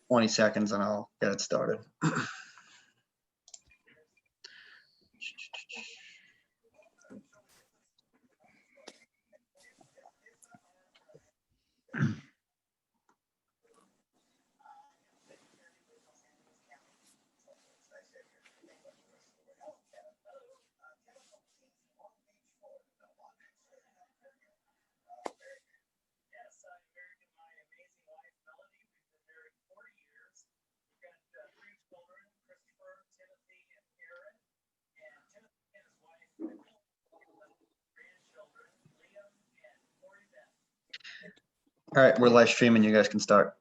20 seconds and I'll get it started. All right, we're live streaming. You guys can start.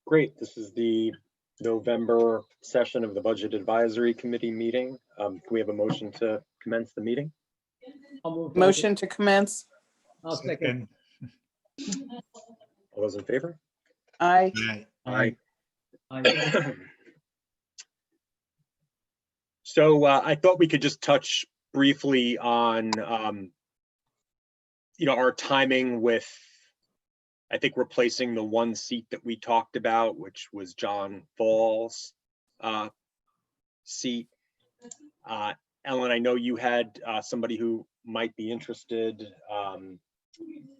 Great. This is the November session of the Budget Advisory Committee meeting. Can we have a motion to commence the meeting? Motion to commence. I'll second. All those in favor? Aye. Aye. Aye. So I thought we could just touch briefly on, our timing with, I think, replacing the one seat that we talked about, which was John Fall's seat. Ellen, I know you had somebody who might be interested.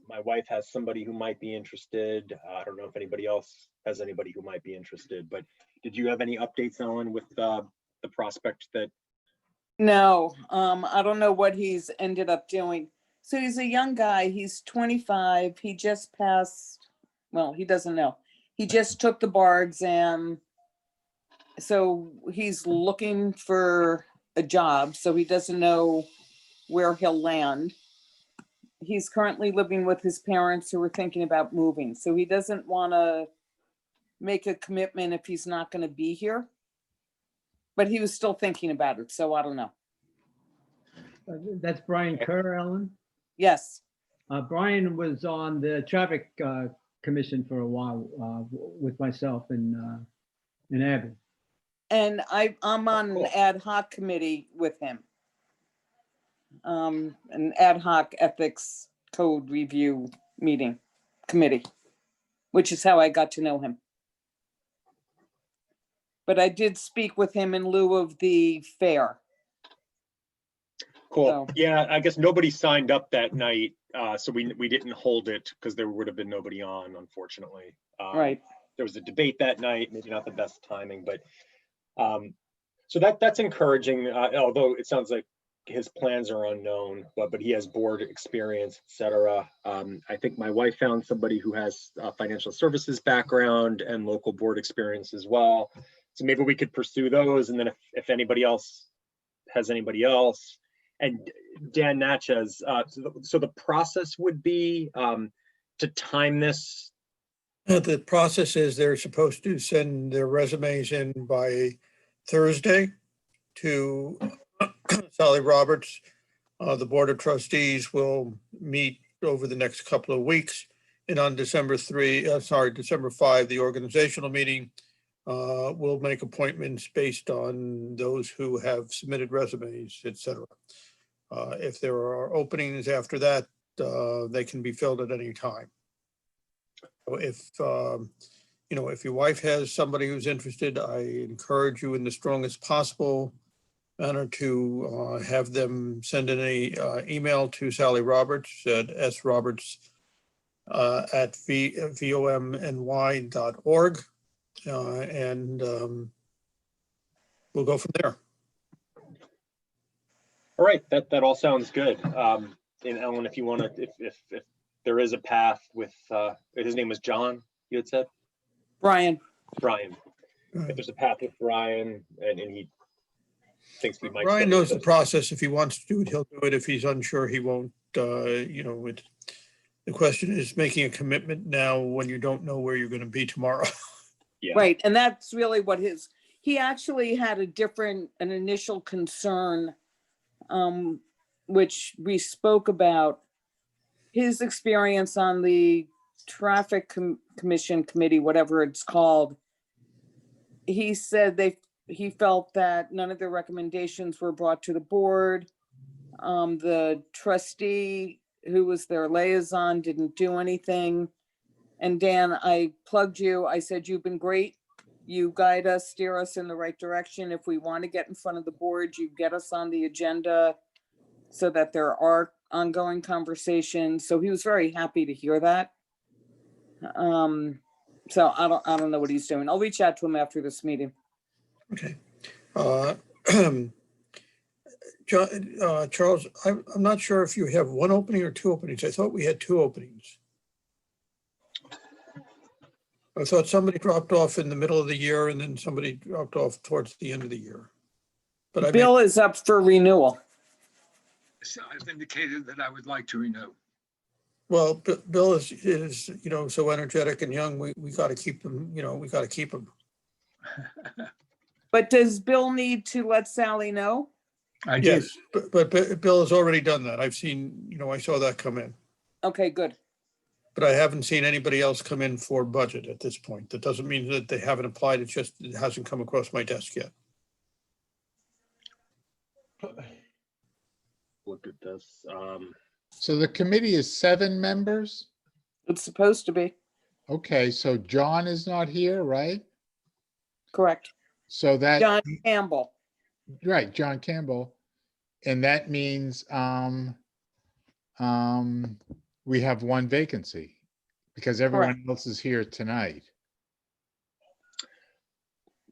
My wife has somebody who might be interested. I don't know if anybody else has anybody who might be interested, but did you have any updates, Ellen, with the prospect that? No, I don't know what he's ended up doing. So he's a young guy. He's 25. He just passed. Well, he doesn't know. He just took the bar exam. So he's looking for a job. So he doesn't know where he'll land. He's currently living with his parents who are thinking about moving. So he doesn't want to make a commitment if he's not going to be here. But he was still thinking about it. So I don't know. That's Brian Kerr, Ellen. Yes. Brian was on the traffic commission for a while with myself and Abby. And I'm on an ad hoc committee with him. An ad hoc ethics code review committee, which is how I got to know him. But I did speak with him in lieu of the fair. Cool. So- Yeah, I guess nobody signed up that night, so we didn't hold it because there would have been nobody on, unfortunately. Right. There was a debate that night, maybe not the best timing, but so that's encouraging. Although it sounds like his plans are unknown, but he has board experience, etc. I think my wife found somebody who has a financial services background and local board experience as well. So maybe we could pursue those, and then if anybody else has anybody else. And Dan Natchez, so the process would be to time this. The process is they're supposed to send their resumes in by Thursday to Sally Roberts. The Board of Trustees will meet over the next couple of weeks. And on December 5, the organizational meeting will make appointments based on those who have submitted resumes, etc. If there are openings after that, they can be filled at any time. So if your wife has somebody who's interested, I encourage you in the strongest possible manner to have them send in a email to Sally Roberts at sroberts at vomny.org, and we'll go from there. All right, that all sounds good. And Ellen, if you want to, if there is a path with, his name was John, you had said? Brian. If there's a path with Brian and he thinks we might. Brian knows the process. If he wants to do it, he'll do it. If he's unsure, he won't. The question is making a commitment now when you don't know where you're going to be tomorrow. Yeah. Right. And that's really what he actually had an initial concern, which we spoke about, his experience on the traffic commission committee, whatever it's called. He said he felt that none of the recommendations were brought to the board. The trustee who was their liaison didn't do anything. And Dan, I plugged you. I said, you've been great. You guide us, steer us in the right direction. If we want to get in front of the board, you get us on the agenda so that there are ongoing conversations. So he was very happy to hear that. So I don't know what he's doing. I'll reach out to him after this meeting. Okay. Charles, I'm not sure if you have one opening or two openings. I thought we had two openings. I thought somebody dropped off in the middle of the year and then somebody dropped off towards the end of the year. But I mean, Bill is up for renewal. So I've indicated that I would like to renew. well, Bill is, so energetic and young. We got to keep him, we got to keep him. But does Bill need to let Sally know? I did. Yes, but Bill has already done that. I've seen, I saw that come in. Okay, good. But I haven't seen anybody else come in for budget at this point. That doesn't mean that they haven't applied. It's just, it hasn't come across my desk yet. Look at this. So the committee is 7 members? It's supposed to be, Okay, so John is not here, right? correct. So that, John Campbell. right, John Campbell. And that means we have 1 vacancy because everyone else is here tonight.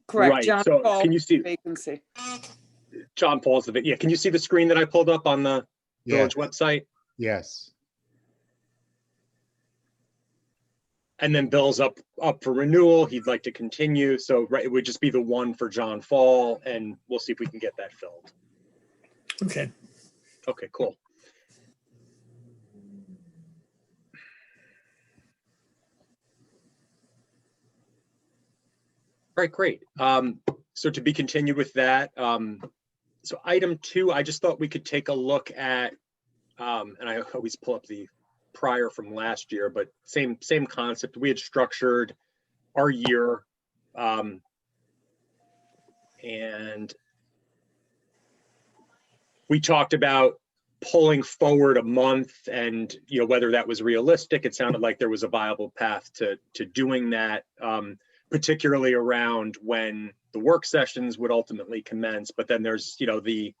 Correct. Right, John so Paul can you see- vacancy. John Paul's the, yeah, can you see the screen that I pulled up on the Yes, village website? yes. And then Bill's up for renewal. He'd like to continue. So right, it would just be the one for John Fall, and we'll see if we can get that filled. Okay. Okay, cool. All right, great. So to be continued with that, so item 2, I just thought we could take a look at, and I always pull up the prior from last year, but same concept. We had structured our year, and we talked about pulling forward a month and, whether that was realistic. It sounded like there was a viable path to doing that, particularly around when the work sessions would ultimately commence. But then there's, the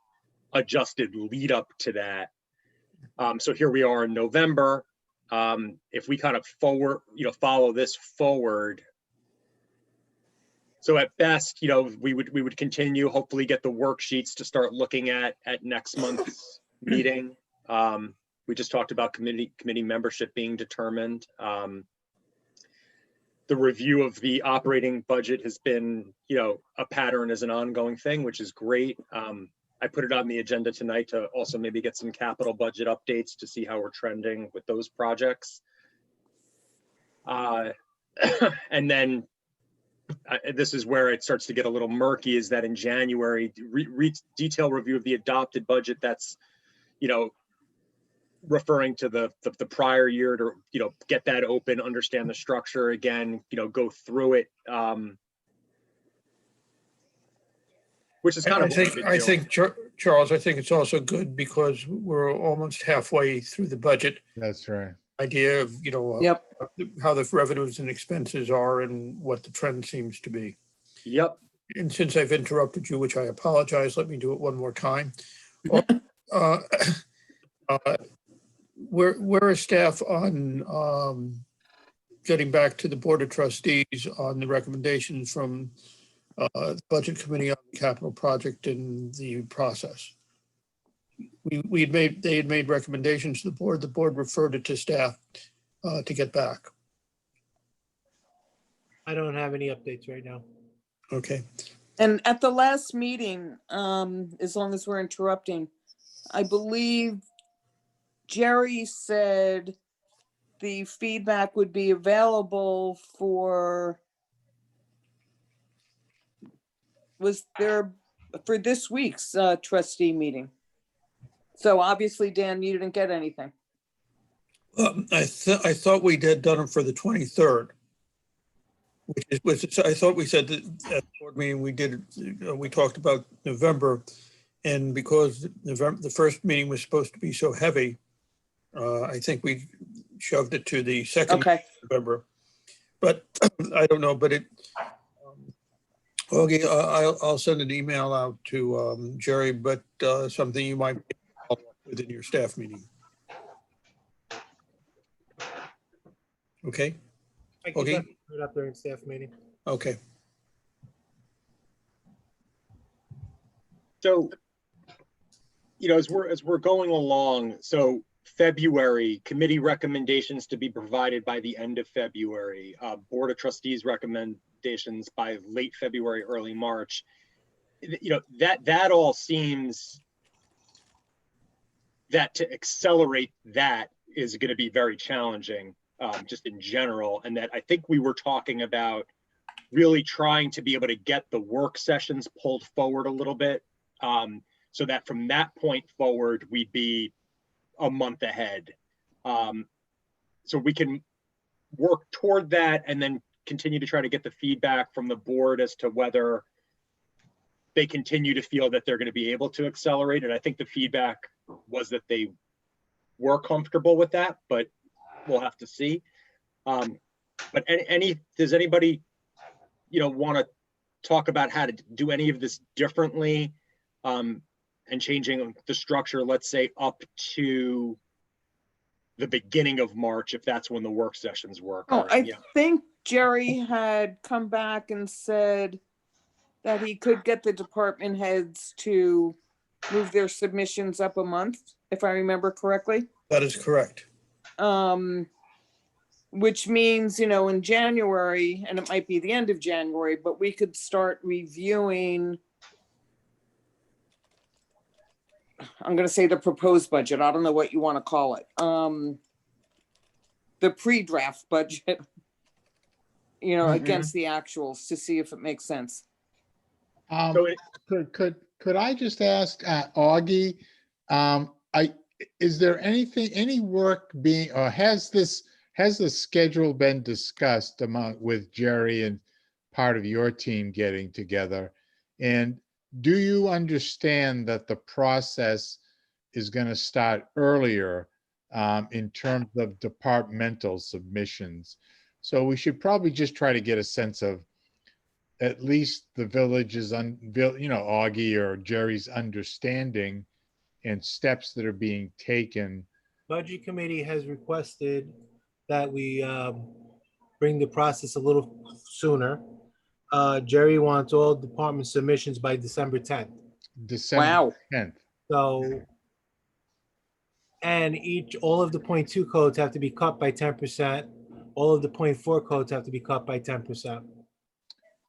adjusted lead up to that. So here we are in November. If we kind of follow this forward. So at best, we would continue, hopefully get the worksheets to start looking at next month's meeting. We just talked about committee membership being determined. The review of the operating budget has been, a pattern as an ongoing thing, which is great. I put it on the agenda tonight to also maybe get some capital budget updates to see how we're trending with those projects. And then this is where it starts to get a little murky, is that in January, detailed review of the adopted budget, that's, referring to the prior year to, get that open, understand the structure again, go through it. Which is kind of. I think, Charles, I think it's also good because we're almost halfway through the budget That's right. idea of, Yep. how the revenues and expenses are and what the trend seems to be. Yep. And since I've interrupted you, which I apologize, let me do it one more time. Where is staff on getting back to the Board of Trustees on the recommendations from the Budget Committee on the capital project and the process? They had made recommendations to the board referred it to staff to get back. I don't have any updates right now. Okay, And at the last meeting, as long as we're interrupting, I believe Jerry said the feedback would be available for, was there, for this week's trustee meeting. So obviously, Dan, you didn't get anything. I thought we did done it for the 23rd. I thought we said that at the board meeting we talked about November, and because November, the first meeting was supposed to be so heavy, I think we shoved it to the second Okay, November. but I don't know, but okay, I'll send an email out to Jerry, but something you might follow up with in your staff meeting. Okay, I can Okay. definitely put it up during staff meeting. okay. So, as we're going along, so February, committee recommendations to be provided by the end of February, Board of Trustees recommendations by late February, early March. That all seems that to accelerate that is going to be very challenging, just in general. And that I think we were talking about really trying to be able to get the work sessions pulled forward a little bit. So that from that point forward, we'd be a month ahead. So we can work toward that and then continue to try to get the feedback from the board as to whether they continue to feel that they're going to be able to accelerate. And I think the feedback was that they were comfortable with that, but we'll have to see. But does anybody, want to talk about how to do any of this differently? And changing the structure, let's say up to the beginning of March, if that's when the work sessions were. Oh, I occurring. think Jerry had come back and said that he could get the department heads to move their submissions up a month, if I remember correctly. That is correct. Which means, in January, and it might be the end of January, but we could start reviewing, I'm going to say the proposed budget. I don't know what you want to call it. The pre-draft budget, against the actuals to see if it makes sense. So Could I just ask Augie, is there any work being, or has the schedule been discussed with Jerry and part of your team getting together? And do you understand that the process is going to start earlier in terms of departmental submissions? So we should probably just try to get a sense of at least the village's, Augie or Jerry's understanding and steps that are being taken. Budget committee has requested that we bring the process a little sooner. Jerry wants all department submissions by December 10th. December Wow. 10th. So, and all of the 0.2 codes have to be cut by 10%. All of the 0.4 codes have to be cut by 10%.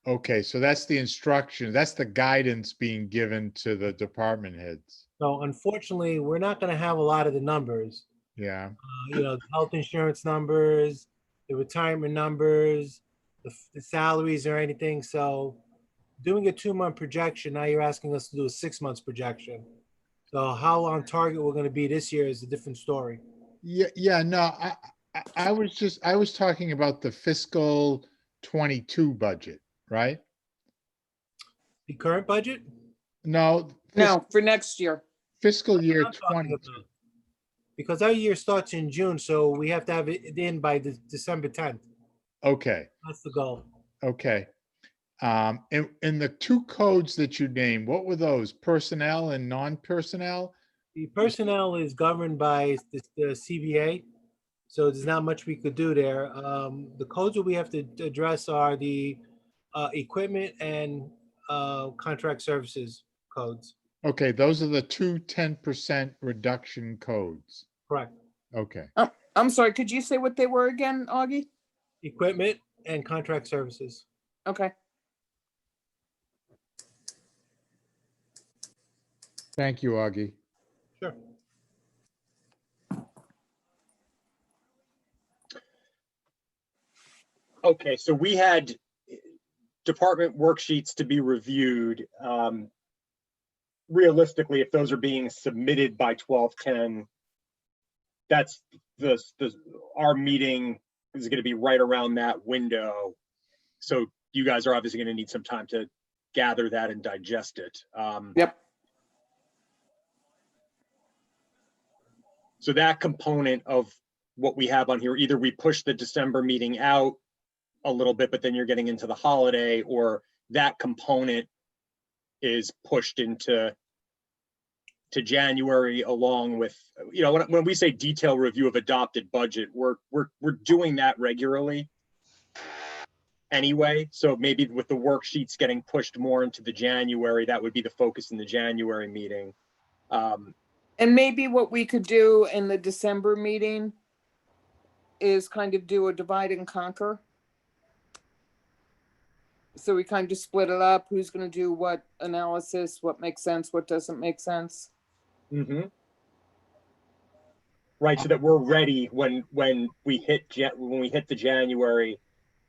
Okay, so that's the instruction, that's the guidance being given to the department heads. So unfortunately, we're not going to have a lot of the numbers. Yeah, The health insurance numbers, the retirement numbers, the salaries or anything. So doing a 2-month projection, now you're asking us to do a 6 months projection. So how on target we're going to be this year is a different story. yeah, no, I was talking about the fiscal 22 budget, right? The current budget? No. No, for next year. Fiscal year I'm talking 22. about. Because our year starts in June, so we have to have it in by December 10th. Okay, That's the goal. okay. In the 2 codes that you named, what were those? Personnel and non-personnel? The personnel is governed by the CBA, so there's not much we could do there. The codes that we have to address are the equipment and contract services codes. Okay, those are the 2 10% reduction codes. Correct. Okay, I'm sorry, could you say what they were again, Augie? Equipment and contract services. Okay. thank you, Augie. Sure. Okay, so we had department worksheets to be reviewed. Realistically, if those are being submitted by 12/10, that's our meeting is going to be right around that window. So you guys are obviously going to need some time to gather that and digest it. Yep. So that component of what we have on here, either we push the December meeting out a little bit, but then you're getting into the holiday, or that component is pushed into January, along with, you know, when we say detailed review of adopted budget, we're doing that regularly anyway. So maybe with the worksheets getting pushed more into the January, that would be the focus in the January meeting. And maybe what we could do in the December meeting is kind of do a divide and conquer. So we kind of split it up, who's gonna do what analysis, what makes sense, what doesn't make sense. Mhm. Right, so that we're ready when we hit the January.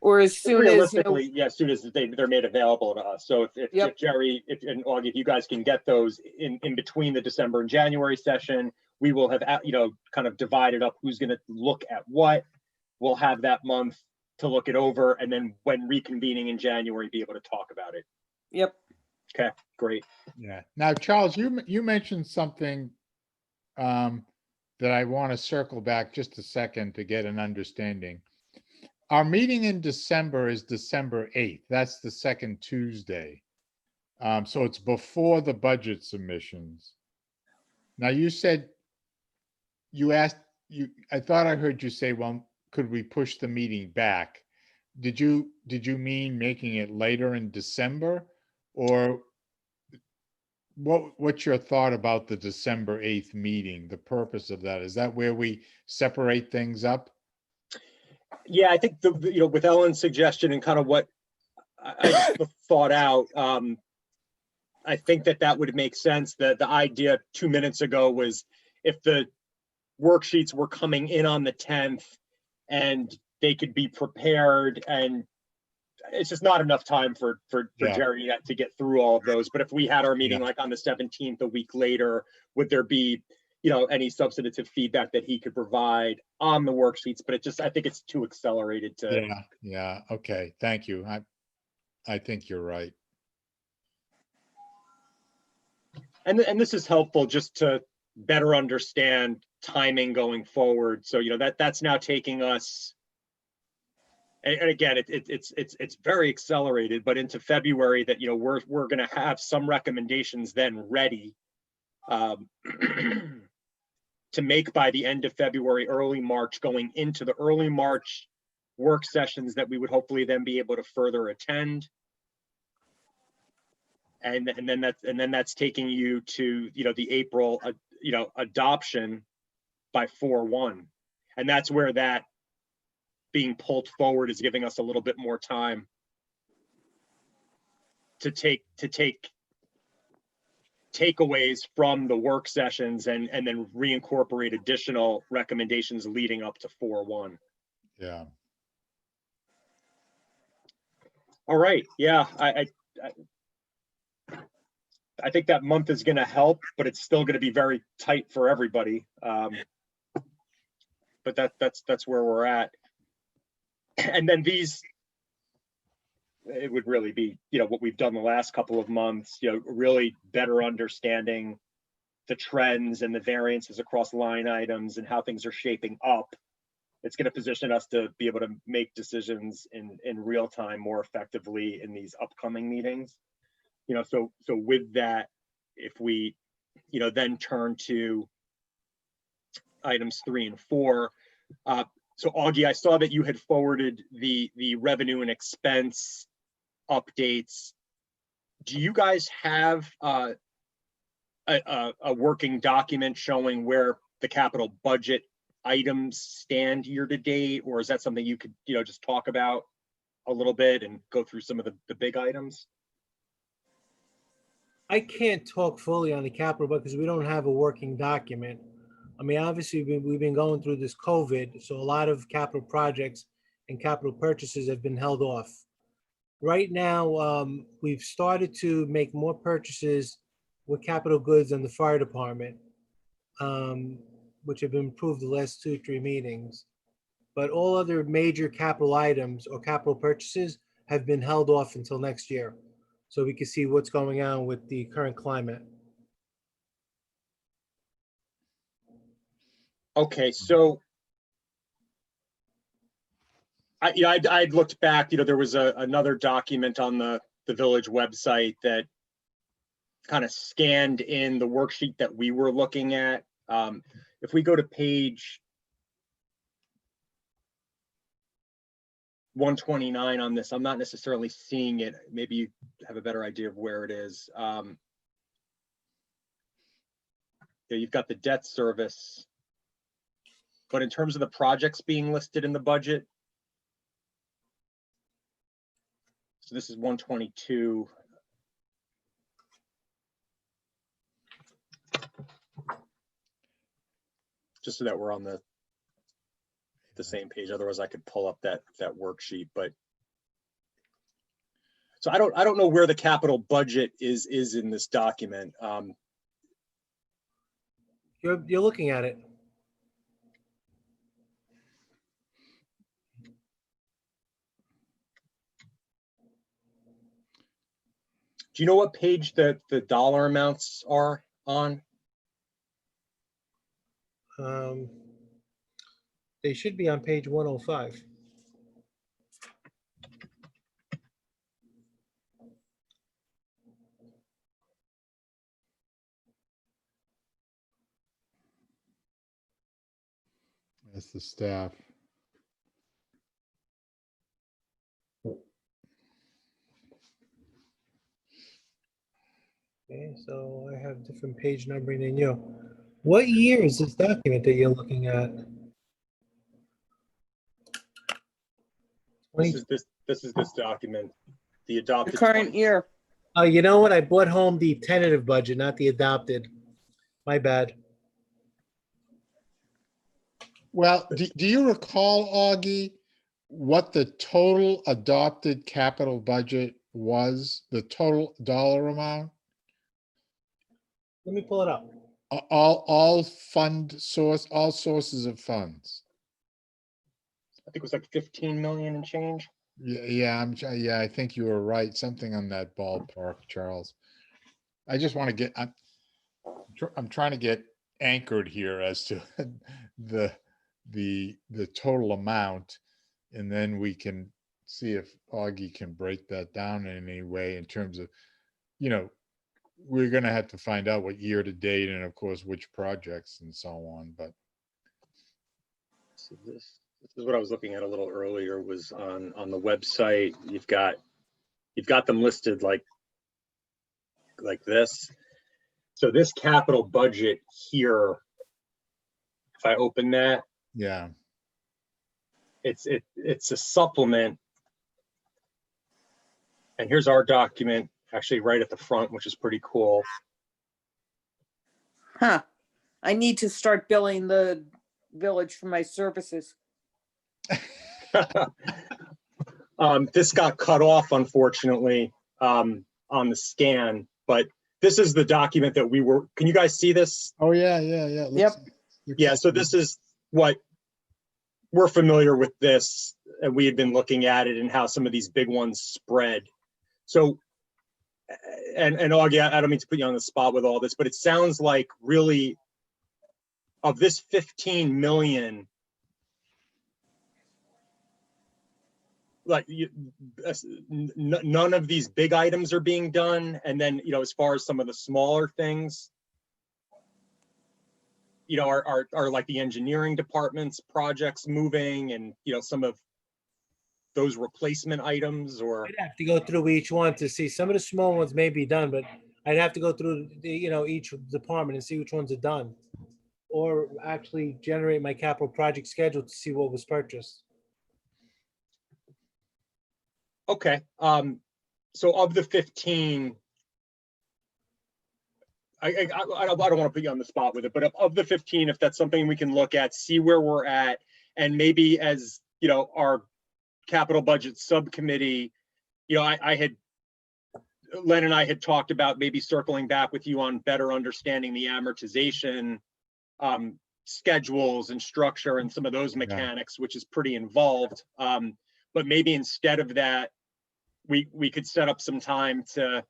Or as soon as, Realistically, yeah, as soon as they're made available to us. So if Yep. Jerry, and Augie, if you guys can get those in between the December and January session, we will have, you know, kind of divided up who's gonna look at what. We'll have that month to look it over, and then when reconvening in January, be able to talk about it. yep, Okay, great. Yeah. Now, Charles, you mentioned something that I want to circle back just a second to get an understanding. Our meeting in December is December 8th. That's the second Tuesday. So it's before the budget submissions. Now, you said I thought I heard you say, well, could we push the meeting back? Did you mean making it later in December, or what's your thought about the December 8th meeting? The purpose of that, is that where we separate things up? Yeah, I think you know, with Ellen's suggestion and kind of what I thought out, I think that would make sense. The idea 2 minutes ago was, if the worksheets were coming in on the 10th and they could be prepared, and it's just not enough time for Yeah. Jerry to get through all of those. But if we had our meeting Yeah. like on the 17th, a week later, would there be, you know, any substantive feedback that he could provide on the worksheets? But I think it's too accelerated to. Yeah. Okay. Thank you. I think you're right. And this is helpful just to better understand timing going forward. So, you know, that's now taking us, and again, it's very accelerated, but into February, that, you know, we're going to have some recommendations then ready to make by the end of February, early March, going into the early March work sessions that we would hopefully then be able to further attend. And then that's taking you to, you know, the April, you know, adoption by 4/1. And that's where that being pulled forward is giving us a little bit more time to take takeaways from the work sessions and then reincorporate additional recommendations leading up to 4/1. Yeah. All right. Yeah, I think that month is going to help, but it's still going to be very tight for everybody. But that's where we're at. And then it would really be, you know, what we've done the last couple of months, you know, really better understanding the trends and the variances across line items and how things are shaping up. It's going to position us to be able to make decisions in real time more effectively in these upcoming meetings. You know, so with that, if we, you know, then turn to items 3 and 4, so Augie, I saw that you had forwarded the revenue and expense updates. Do you guys have a working document showing where the capital budget items stand year to date, or is that something you could, you know, just talk about a little bit and go through some of the big items? I can't talk fully on the capital because we don't have a working document. I mean, obviously, we've been going through this COVID, so a lot of capital projects and capital purchases have been held off. Right now, we've started to make more purchases with capital goods in the fire department, which have been approved the last 2 or 3 meetings. But all other major capital items or capital purchases have been held off until next year, so we can see what's going on with the current climate. Okay, so I'd looked back, there was another document on the village website that kind of scanned in the worksheet that we were looking at. If we go to page 129 on this, I'm not necessarily seeing it. Maybe you have a better idea of where it is. Yeah, you've got the debt service, but in terms of the projects being listed in the budget, so this is 122. Just so that we're on the same page. Otherwise, I could pull up that worksheet. But so I don't know where the capital budget is in this document. You're looking at it. Do you know what page the dollar amounts are on? They should be on page 105. That's the staff. Okay, so I have different page numbering than you. What year is this document that you're looking at? This is this document, the The adopted. current 20 year. Oh, you know what? I brought home the tentative budget, not the adopted. My bad. Well, do you recall, Augie, what the total adopted capital budget was, the total dollar amount? Let me pull it up. All sources of funds. I think it was like 15 million and change. Yeah, I think you were right. Something on that ballpark, Charles. I just want to get, I'm trying to get anchored here as to the total amount. And then we can see if Augie can break that down in any way in terms of, we're going to have to find out what year to date and of course, which projects and so on, but. So this is what I was looking at a little earlier, was on the website. You've got them listed like this. So this capital budget here, if I open that, Yeah, it's a supplement. And here's our document actually right at the front, which is pretty cool. Huh. I need to start billing the village for my services. This got cut off, unfortunately, on the scan, but this is the document that can you guys see this? oh, yeah. Yep. Yeah, so this is what we're familiar with this, and we had been looking at it and how some of these big ones spread. So, and Augie, I don't mean to put you on the spot with all this, but it sounds like really of this 15 million, like none of these big items are being done. And then, as far as some of the smaller things, are like the engineering department's projects moving, and, some of those replacement items, or. I'd have to go through each one to see. Some of the small ones may be done, but I'd have to go through each department and see which ones are done. Or actually generate my capital project schedule to see what was purchased. Okay, so of the 15, I don't want to put you on the spot with it, but of the 15, if that's something we can look at, see where we're at, and maybe as, our capital budget subcommittee, Len and I had talked about maybe circling back with you on better understanding the amortization schedules and structure and some of those mechanics, which is pretty involved. But maybe instead of that, we could set up some time to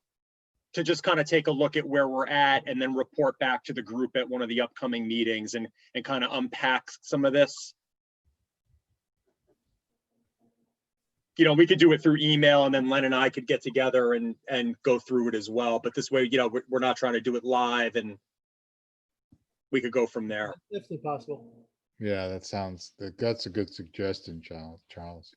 just kind of take a look at where we're at and then report back to the group at one of the upcoming meetings and kind of unpack some of this. we could do it through email and then Len and I could get together and go through it as well. But this way, we're not trying to do it live and we could go from there. Definitely possible. Yeah, that's a good suggestion, Charles.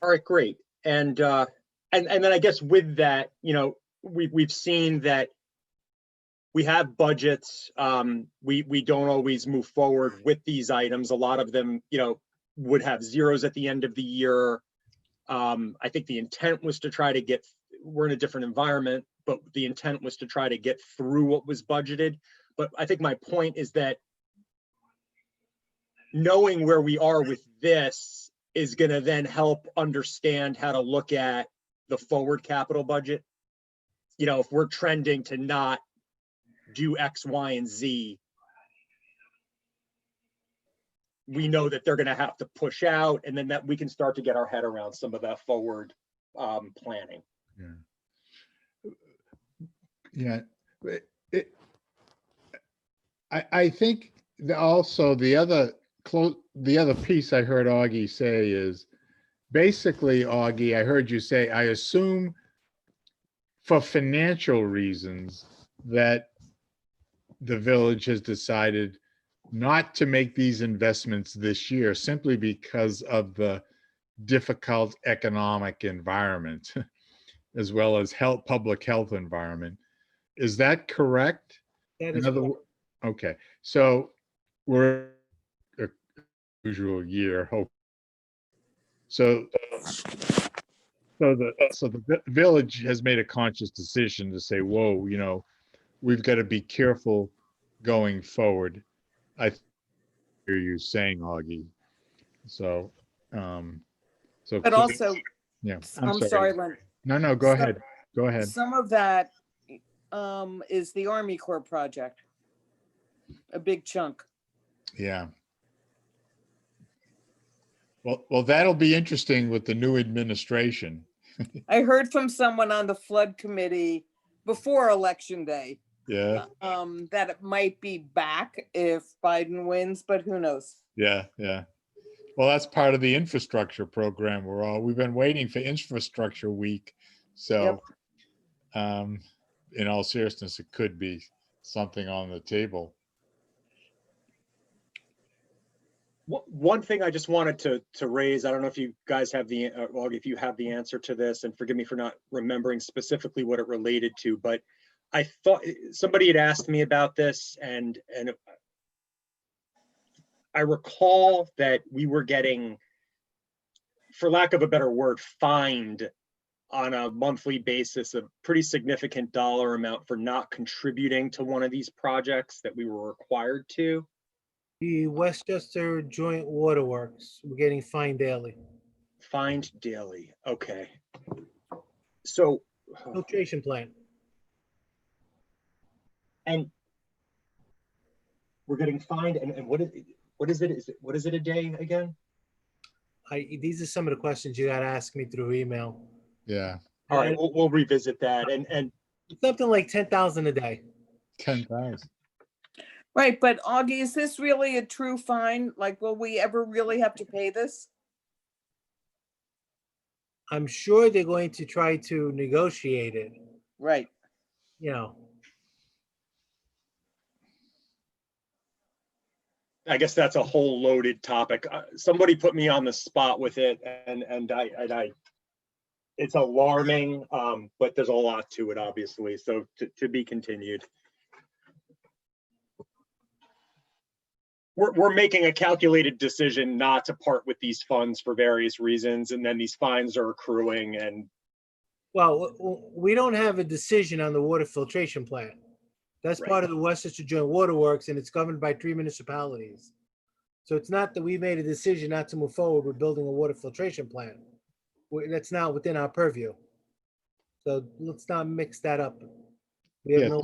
All right, great. And then I guess with that, we've seen that we have budgets. We don't always move forward with these items. A lot of them, would have zeros at the end of the year. I think the intent was to try to we're in a different environment, but the intent was to try to get through what was budgeted. But I think my point is that knowing where we are with this is going to then help understand how to look at the forward capital budget. If we're trending to not do X, Y, and Z, we know that they're going to have to push out, and then that we can start to get our head around some of that forward planning. Yeah. I think also the other piece I heard Augie say is basically, Augie, I heard you say, I assume for financial reasons that the village has decided not to make these investments this year simply because of the difficult economic environment as well as public health environment. Is that correct? That is Another, correct. okay, so we're a usual year, hope. So the village has made a conscious decision to say, whoa, we've got to be careful going forward. I hear you saying, Augie. So, But also, yeah, I'm sorry, Len. No, go ahead. Go ahead. Some of that is the Army Corps project. A big chunk. Yeah. Well, that'll be interesting with the new administration. I heard from someone on the flood committee before Election Day Yeah, that it might be back if Biden wins, but who knows? yeah. Well, that's part of the infrastructure program. We've been waiting for infrastructure week. So, in all seriousness, it could be something on the table. One thing I just wanted to raise, I don't know if you guys have if you have the answer to this, and forgive me for not remembering specifically what it related to, but I thought somebody had asked me about this, and I recall that we were getting, for lack of a better word, fined on a monthly basis a pretty significant dollar amount for not contributing to one of these projects that we were required to. The Westchester Joint Waterworks, we're getting fined daily. Fined daily, okay. So, Filtration plant. and we're getting fined, and what is it? What is it a day again? These are some of the questions you gotta ask me through email. Yeah, All right, we'll revisit that, and Something like 10,000 a day. 10,000. Right, but Augie, is this really a true fine? Like, will we ever really have to pay this? I'm sure they're going to try to negotiate it, Right. you know. I guess that's a whole loaded topic. Somebody put me on the spot with it, and I it's alarming, but there's a lot to it, obviously. So to be continued. We're making a calculated decision not to part with these funds for various reasons, and then these fines are accruing. And Well, we don't have a decision on the water filtration plant. That's Right. part of the Westchester Joint Waterworks, and it's governed by 3 municipalities. So it's not that we made a decision not to move forward with building a water filtration plant. That's not within our purview. So let's not mix that up. We have Yeah, no,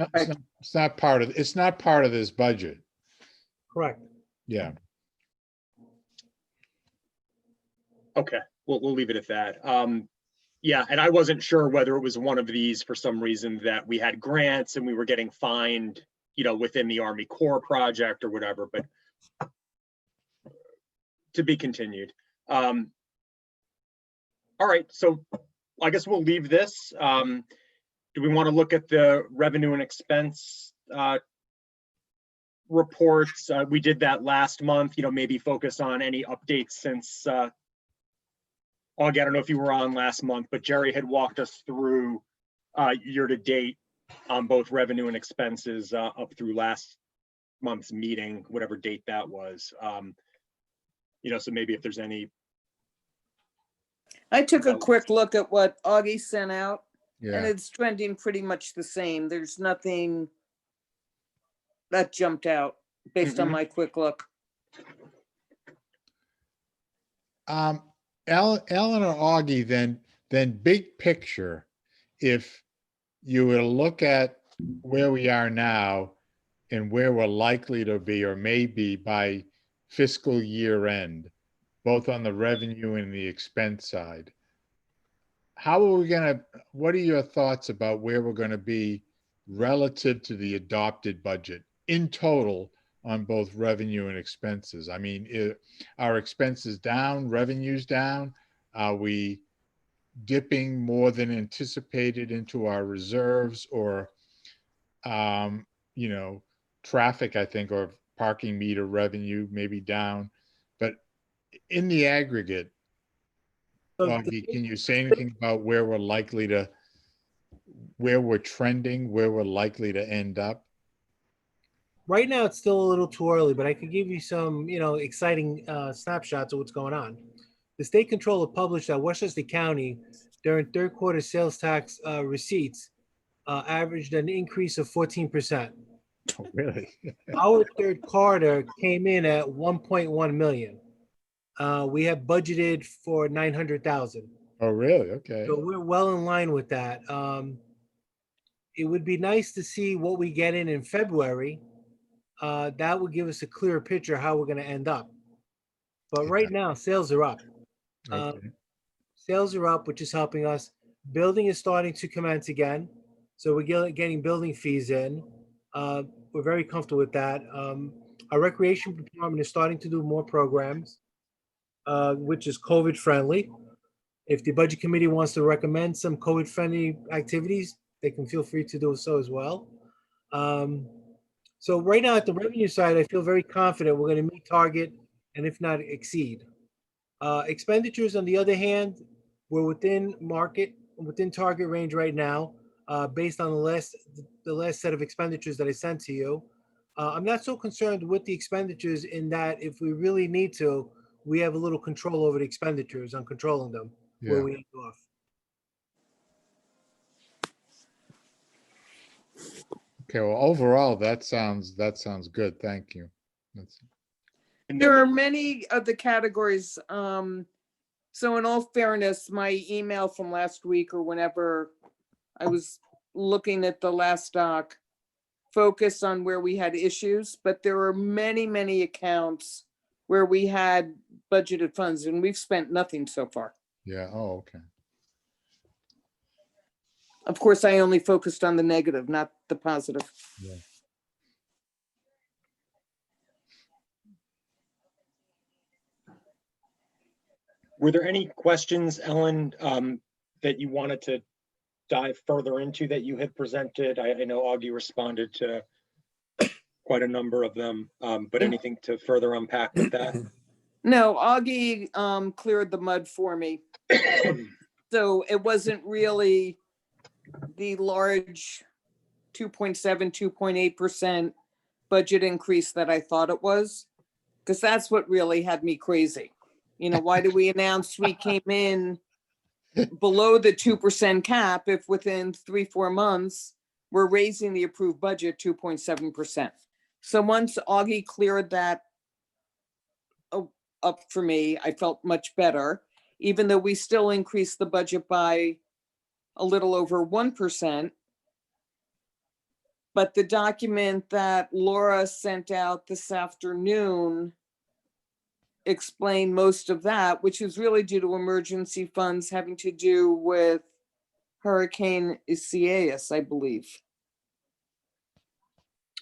it's not part of this budget. correct. Yeah. okay, we'll leave it at that. Yeah, and I wasn't sure whether it was one of these for some reason that we had grants and we were getting fined, within the Army Corps project or whatever, but to be continued. All right, so I guess we'll leave this. Do we want to look at the revenue and expense reports? We did that last month, maybe focus on any updates since Augie, I don't know if you were on last month, but Jerry had walked us through year to date on both revenue and expenses up through last month's meeting, whatever date that was. So maybe if there's any. I took a quick look at what Augie sent out, and Yeah. it's trending pretty much the same. There's nothing that jumped out based on Mhm. my quick look. Ellen or Augie, then big picture, if you were to look at where we are now and where we're likely to be or maybe by fiscal year end, both on the revenue and the expense side, what are your thoughts about where we're going to be relative to the adopted budget in total on both revenue and expenses? I mean, are expenses down, revenues down? Are we dipping more than anticipated into our reserves, or, traffic, I think, or parking meter revenue maybe down? But in the aggregate, So Augie, can you say anything about where we're trending, where we're likely to end up? right now, it's still a little too early, but I could give you some, exciting snapshots of what's going on. The state controller published that Westchester County during third quarter sales tax receipts averaged an increase of 14%. Oh, really? Our third quarter came in at 1.1 million. We have budgeted for 900,000. Oh, really? Okay. So we're well in line with that. It would be nice to see what we get in February. That would give us a clearer picture how we're going to end up. But right now, sales are up. Okay. Sales are up, which is helping us. Building is starting to commence again. So we're getting building fees in. We're very comfortable with that. Our recreation department is starting to do more programs, which is COVID friendly. If the budget committee wants to recommend some COVID friendly activities, they can feel free to do so as well. So right now at the revenue side, I feel very confident we're going to meet target and if not exceed. Expenditures, on the other hand, we're within target range right now, based on the last set of expenditures that I sent to you. I'm not so concerned with the expenditures in that if we really need to, we have a little control over the expenditures on controlling them where Yeah. we end off. Okay. Well, overall, that sounds good. Thank you. There are many of the categories. So in all fairness, my email from last week or whenever I was looking at the last doc focused on where we had issues, but there are many, many accounts where we had budgeted funds and we've spent nothing so far. Yeah. Oh, okay. Of course, I only focused on the negative, not the positive. Yeah. Were there any questions, Ellen, that you wanted to dive further into that you had presented? I know Augie responded to quite a number of them, but anything to further unpack with that? No, Augie cleared the mud for me. So it wasn't really the large 2.7, 2.8% budget increase that I thought it was, because that's what really had me crazy. Why do we announce we came in below the 2% cap if within 3-4 months we're raising the approved budget 2.7%? So once Augie cleared that up for me, I felt much better, even though we still increased the budget by a little over 1%. But the document that Laura sent out this afternoon explained most of that, which is really due to emergency funds having to do with Hurricane Isaias, I believe.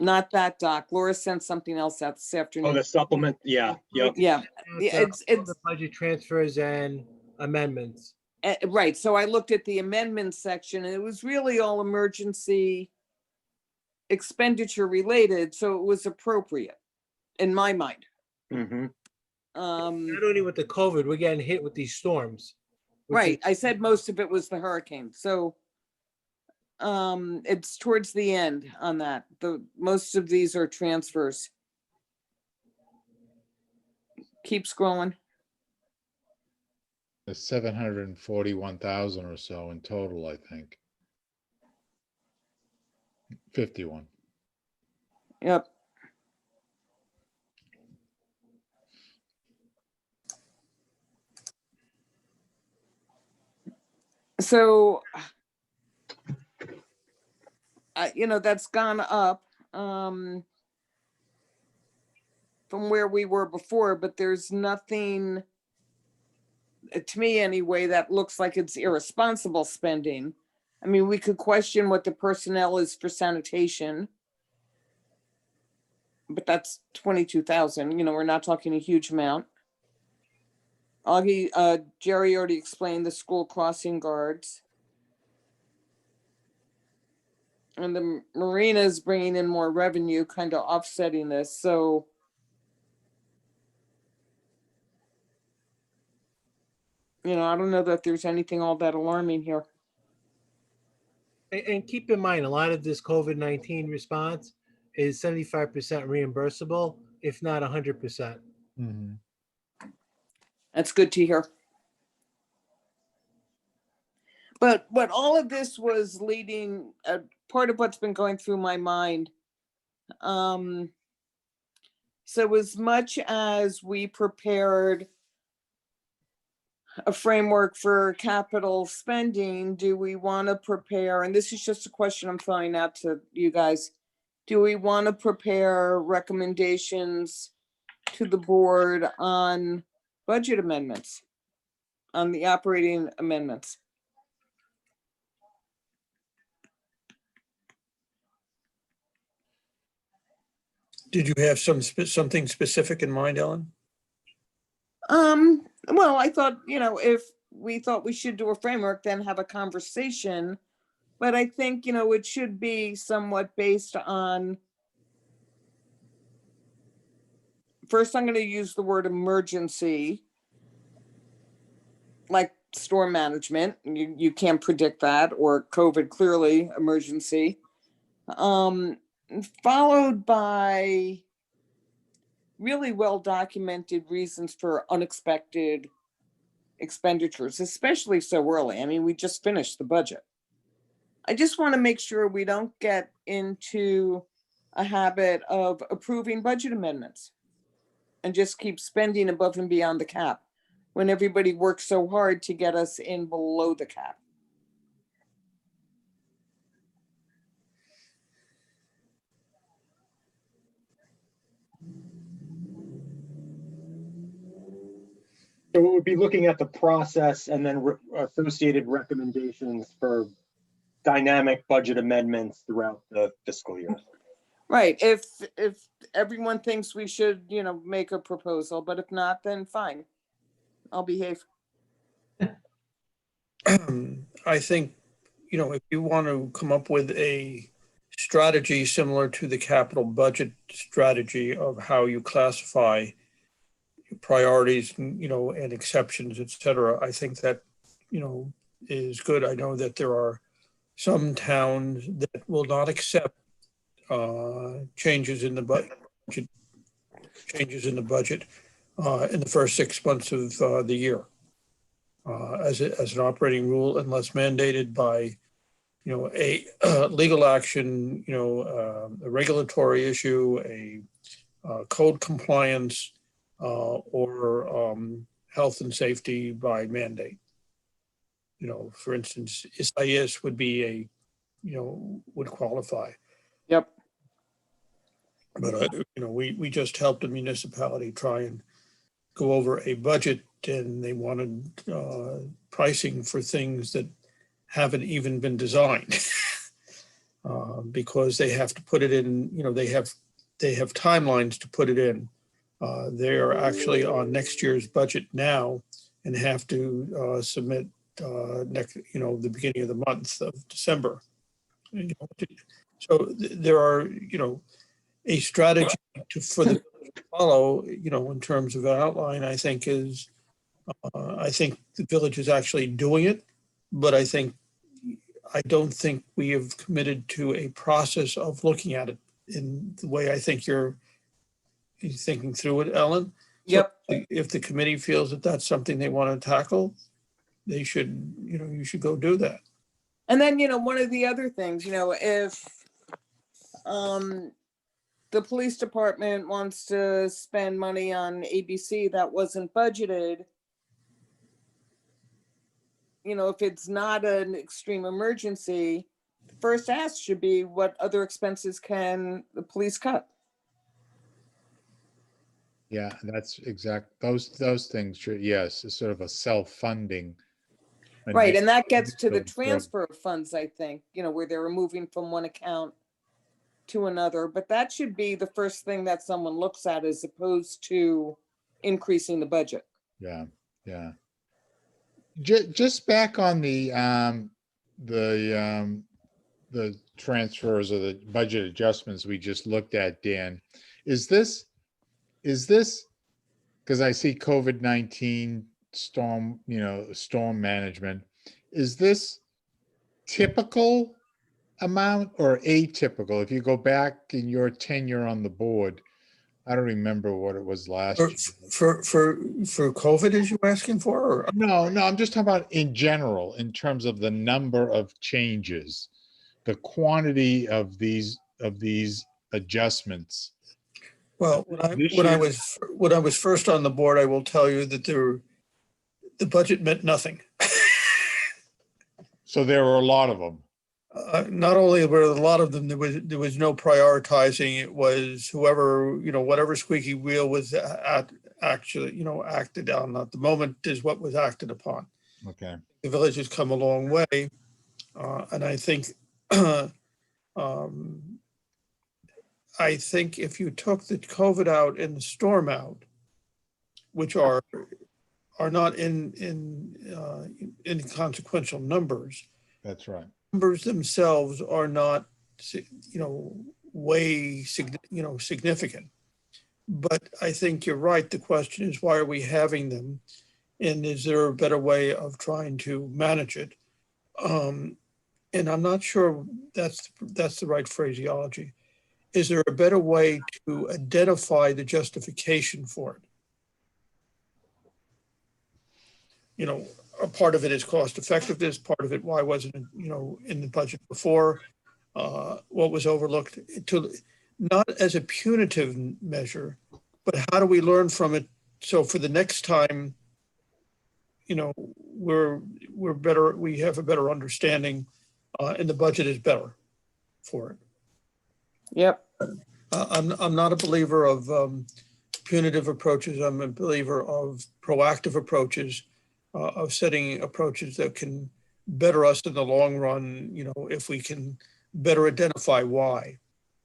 Not that doc. Laura sent something else out this Oh, afternoon. the supplement, yeah, yep. Yeah, It's it's the budget transfers and amendments. Right, so I looked at the amendments section and it was really all emergency expenditure related, so it was appropriate in my mind. Mhm. Not only with the COVID, we're getting hit with these storms. which Right, is- I said most of it was the hurricane, so it's towards the end on that. Most of these are transfers. Keep scrolling. There's 741,000 or so in total, I think. 51. Yep. So, that's gone up, from where we were before, but there's nothing, to me anyway, that looks like it's irresponsible spending. I mean, we could question what the personnel is for sanitation. But that's 22,000, we're not talking a huge amount. Augie, Jerry already explained the school crossing guards. And the marina is bringing in more revenue, kind of offsetting this, so. I don't know that there's anything all that alarming here. And keep in mind, a lot of this COVID-19 response is 75% reimbursable, if not 100%. Mhm. That's good to hear. But what all of this was leading, part of what's been going through my mind. So as much as we prepared a framework for capital spending, do we want to prepare, and this is just a question I'm throwing out to you guys, do we want to prepare recommendations to the board on budget amendments, on the operating amendments? Did you have something specific in mind, Ellen? Well, I thought, if we thought we should do a framework, then have a conversation. But I think, it should be somewhat based on, first, I'm going to use the word emergency, like storm management. You can't predict that, or COVID, clearly emergency. Followed by really well-documented reasons for unexpected expenditures, especially so early. I mean, we just finished the budget. I just want to make sure we don't get into a habit of approving budget amendments and just keep spending above and beyond the cap when everybody works so hard to get us in below the cap. So it would be looking at the process and then associated recommendations for dynamic budget amendments throughout the fiscal year. Right, if everyone thinks we should, make a proposal, but if not, then fine. I'll behave. I think, if you want to come up with a strategy similar to the capital budget strategy of how you classify priorities, and exceptions, et cetera, I think that, is good. I know that there are some towns that will not accept changes in the budget in the first 6 months of the year as an operating rule, unless mandated by a legal action, a regulatory issue, a code compliance, or health and safety by mandate. For instance, SIS would be would qualify. Yep. But, we just helped a municipality try and go over a budget, and they wanted pricing for things that haven't even been designed. Because they have to put it in, they have timelines to put it in. They are actually on next year's budget now and have to submit next, the beginning of the month of December. You know, So there are, a strategy for the village to follow, in terms of an outline, I think I think the village is actually doing it, but I don't think we have committed to a process of looking at it in the way I think you're thinking through it, Ellen. So Yep. if the committee feels that that's something they want to tackle, they should, you should go do that. And then, one of the other things, if the police department wants to spend money on ABC that wasn't budgeted, if it's not an extreme emergency, the first ask should be what other expenses can the police cut? Yeah, that's those things should, yes, it's sort of a self-funding. Right, and that gets to the initiative. transfer of funds, I think, where they're moving from one account to another, but that should be the first thing that someone looks at as opposed to increasing the budget. Yeah, yeah. Just back on the transfers or the budget adjustments we just looked at, Dan, is this, because I see COVID-19 storm, storm management, is this typical amount or atypical? If you go back in your tenure on the board, I don't remember what it was last year. For COVID, is you asking for? Or? No, I'm just talking about in general, in terms of the number of changes, the quantity of these adjustments. Well, when I was first on the board, I will tell you that the budget meant nothing. So there were a lot of them. Not only were there a lot of them, there was no prioritizing. It was whoever, whatever squeaky wheel was actually, acted on at the moment is what was acted upon. Okay. The village has come a long way. And I think, I think if you took the COVID out and the storm out, which are not in inconsequential numbers. That's right. Numbers themselves are not, way significant. But I think you're right. The question is, why are we having them? And is there a better way of trying to manage it? And I'm not sure that's the right phraseology. Is there a better way to identify the justification for it? A part of it is cost effectiveness, part of it, why wasn't it, in the budget before? What was overlooked, to not as a punitive measure, but how do we learn from it? So for the next time, we're better, we have a better understanding, and the budget is better for it. Yep. I'm not a believer of punitive approaches. I'm a believer of proactive approaches, of setting approaches that can better us in the long run, if we can better identify why.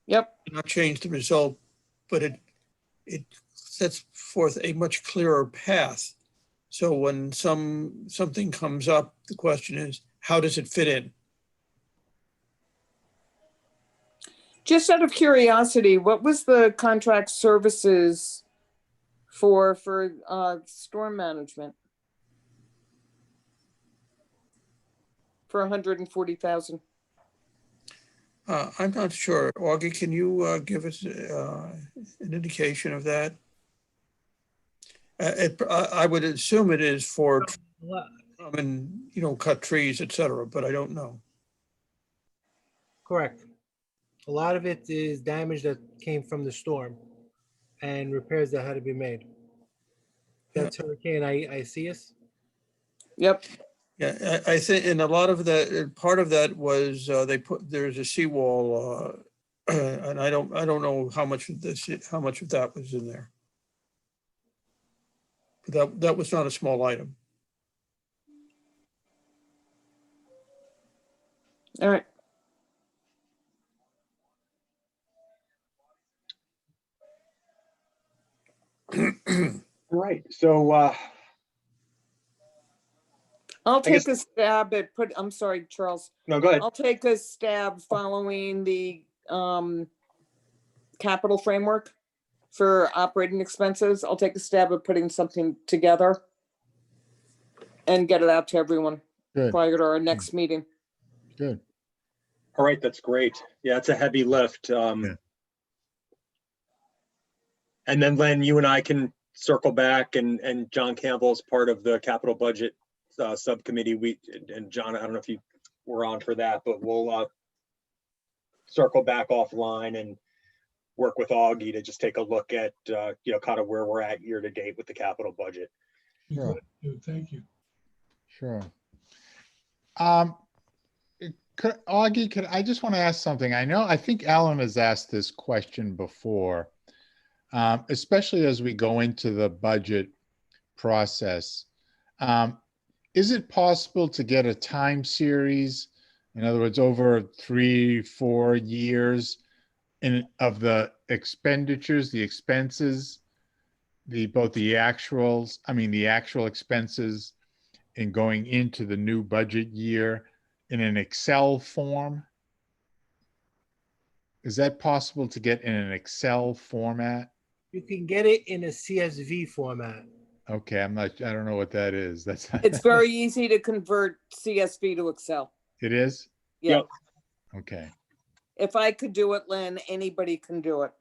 Yep. Not change the result, but it sets forth a much clearer path. So when something comes up, the question is, how does it fit in? Just out of curiosity, what was the contract services for storm management? For 140,000. I'm not sure. Augie, can you give us an indication of that? I would assume it is for, cut trees, et cetera, but I don't know. Correct. A lot of it is damage that came from the storm and repairs that had to be made. That's Hurricane Isaias. Yep. Yeah, I think, and a lot of that, part of that was there's a seawall, and I don't know how much of that was in there. But that was not a small item. All right. All right. So I'll I guess- take a stab at I'm sorry, Charles. No, go ahead. I'll take a stab following the capital framework for operating expenses. I'll take a stab at putting something together and get it out to everyone Good, prior to our next meeting. good. All right, that's great. Yeah, it's a heavy lift. Yeah. And then Len, you and I can circle back and John Campbell is part of the capital budget subcommittee. And John, I don't know if you were on for that, but we'll circle back offline and work with Augie to just take a look at, kind of where we're at year to date with the capital budget. Sure. Thank you. Sure. Augie, I just want to ask something. I think Alan has asked this question before, especially as we go into the budget process. Is it possible to get a time series, in other words, over 3-4 years of the expenditures, the expenses, both the actual expenses in going into the new budget year in an Excel form? Is that possible to get in an Excel format? You can get it in a CSV format. Okay, I don't know what that is. It's very easy to convert CSV to Excel. It is? Yeah. Yep. Okay. If I could do it, Lynn, anybody can do it.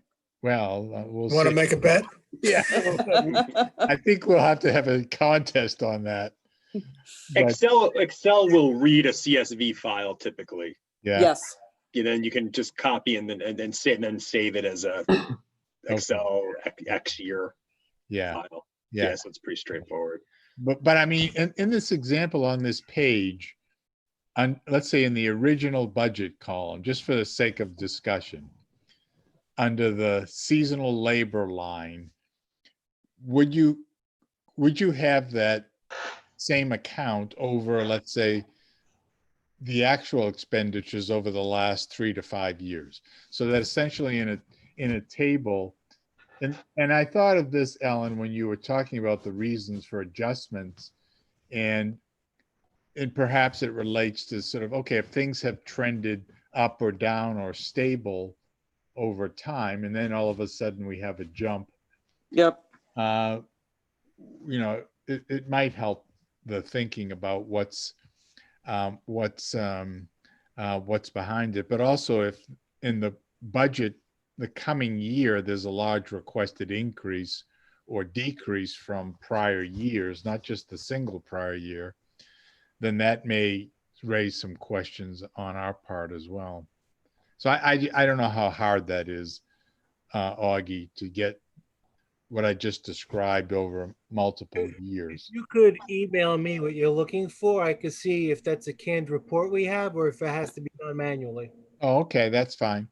Well, we'll Want to see. make a bet? Yeah. I think we'll have to have a contest on that. But, Excel will read a CSV file typically. yeah. Yes. Then you can just copy and then save it as a Excel X year Yeah. file. Yeah. Yeah, so it's pretty straightforward. But I mean, in this example on this page, let's say in the original budget column, just for the sake of discussion, under the seasonal labor line, would you have that same account over, let's say, the actual expenditures over the last 3 to 5 years? So that essentially in a table, and I thought of this, Ellen, when you were talking about the reasons for adjustments, and perhaps it relates to sort of, okay, if things have trended up or down or stable over time, and then all of a sudden we have a jump, Yep. it might help the thinking about what's behind it. But also, if in the budget, the coming year, there's a large requested increase or decrease from prior years, not just the single prior year, then that may raise some questions on our part as well. So I don't know how hard that is, Augie, to get what I just described over multiple years. You could email me what you're looking for. I could see if that's a canned report we have or if it has to be done manually. Oh, okay, that's fine.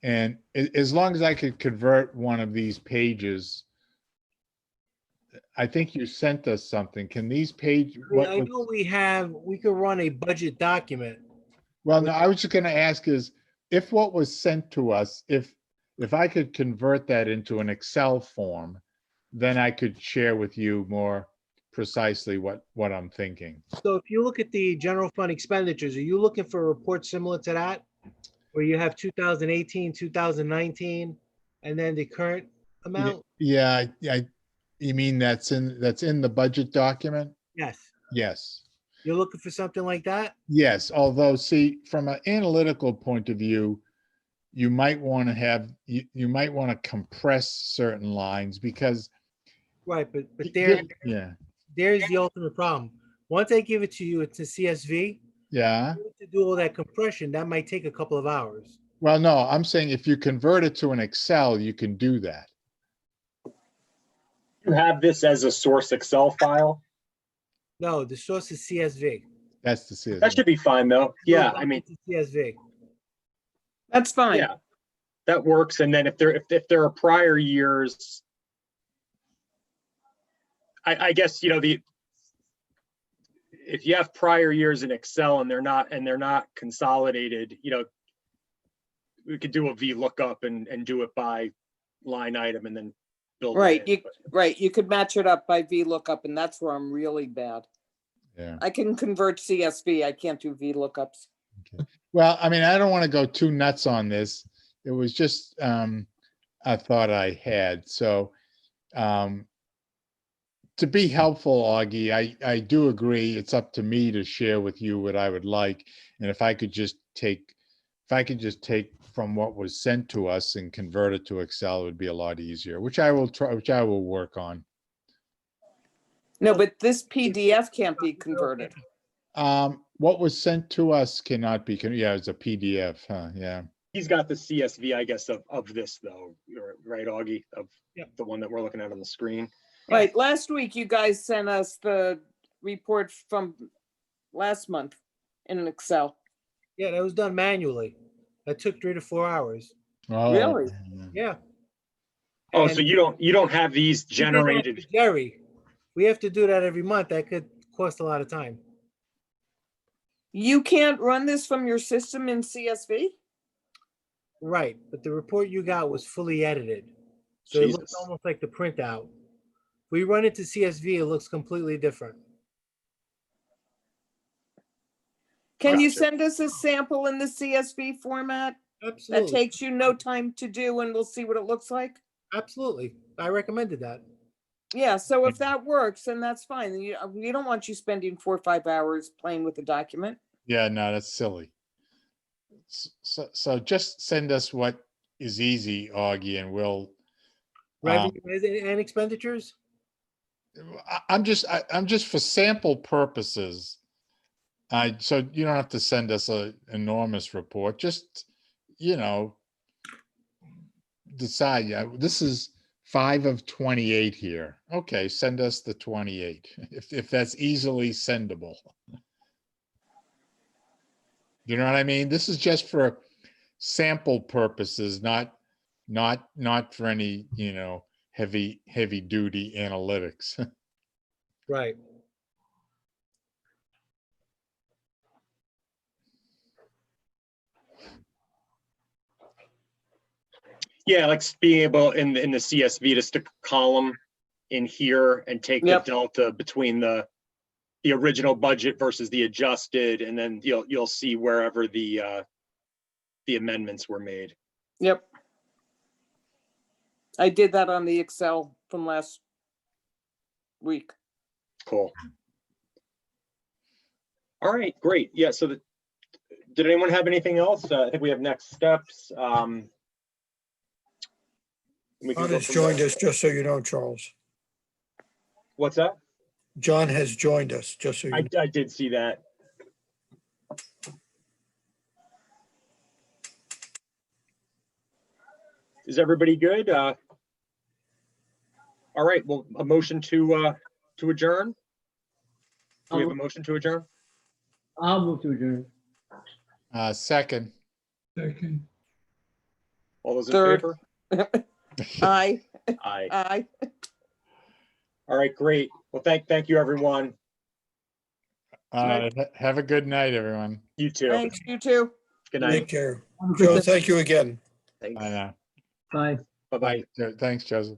And as long as I could convert one of these pages, I think you sent us something. Can these pages? I know we could run a budget document. Well, no, I was just going to ask is if what was sent to us, if I could convert that into an Excel form, then I could share with you more precisely what I'm thinking. So if you look at the general fund expenditures, are you looking for a report similar to that? Where you have 2018, 2019, and then the current amount? Yeah, you mean that's in the budget document? Yes. Yes. You're looking for something like that? Yes, although see, from an analytical point of view, you might want to compress certain lines because Right, but there's yeah, the ultimate problem. Once I give it to you, it's a CSV. yeah. To do all that compression, that might take a couple of hours. Well, no, I'm saying if you convert it to an Excel, you can do that. You have this as a source Excel file. No, the source is CSV. That's the CSV. That should be fine though. Yeah, I mean, It's a CSV. That's fine. yeah, that works. And then if there are prior years, I guess, if you have prior years in Excel and they're not consolidated, we could do a VLOOKUP and do it by line item and then build it Right. in. You could match it up by VLOOKUP, and that's where I'm really bad. Yeah. I can convert CSV. I can't do VLOOKUPs. Well, I mean, I don't want to go too nuts on this. It was just a thought I had. So to be helpful, Augie, I do agree. It's up to me to share with you what I would like. And if I could just take from what was sent to us and convert it to Excel, it would be a lot easier, which I will try, which I will work on. No, but this PDF can't be converted. What was sent to us cannot be, yeah, it's a PDF, huh? Yeah. He's got the CSV, I guess, of this though, right, Augie, of Yep. the one that we're looking at on the screen. Right, last week you guys sent us the report from last month in an Excel. Yeah, that was done manually. That took 3 to 4 hours. Oh, Really? Yeah. Oh, And so you don't have these we did that generated? for Jerry, we have to do that every month. That could cost a lot of time. You can't run this from your system in CSV? Right, but the report you got was fully edited. So it looks Jesus. almost like the printout. If we run it to CSV, it looks completely different. Can you Gotcha. send us a sample in the CSV format? That Absolutely, takes you no time to do and we'll see what it looks like? absolutely. I recommended that. Yeah, so if that works, then that's fine. We don't want you spending 4 or 5 hours playing with the document. yeah, no, that's silly. So just send us what is easy, Augie, and we'll, Revenue and expenditures? I'm just for sample purposes. So you don't have to send us an enormous report, just, decide, yeah, this is 5 of 28 here. Okay, send us the 28, if that's easily sendable. You know what I mean? This is just for sample purposes, not for any, heavy duty analytics. Right. Yeah, like being able in the CSV to stick a column in here and take the Yep. delta between the original budget versus the adjusted, and then you'll see wherever the amendments were made. Yep. I did that on the Excel from last week. Cool. All right, great. Yeah, so did anyone have anything else? I think we have next steps. We can John go has from joined there. us, just so you know, Charles. What's that? John has joined us, just so you know. I did see that. Is everybody good? All right, well, a motion to adjourn? Do we have a motion to adjourn? I'll move to adjourn. Second. All those in Third. favor? Aye, Aye. aye. All right, great. Well, thank you, everyone. Have a good night, everyone. You too. Thanks, you too. Good Take night. care. Have a good Joe, day. thank you again. Bye now. Bye. Bye-bye. Thanks, Joseph.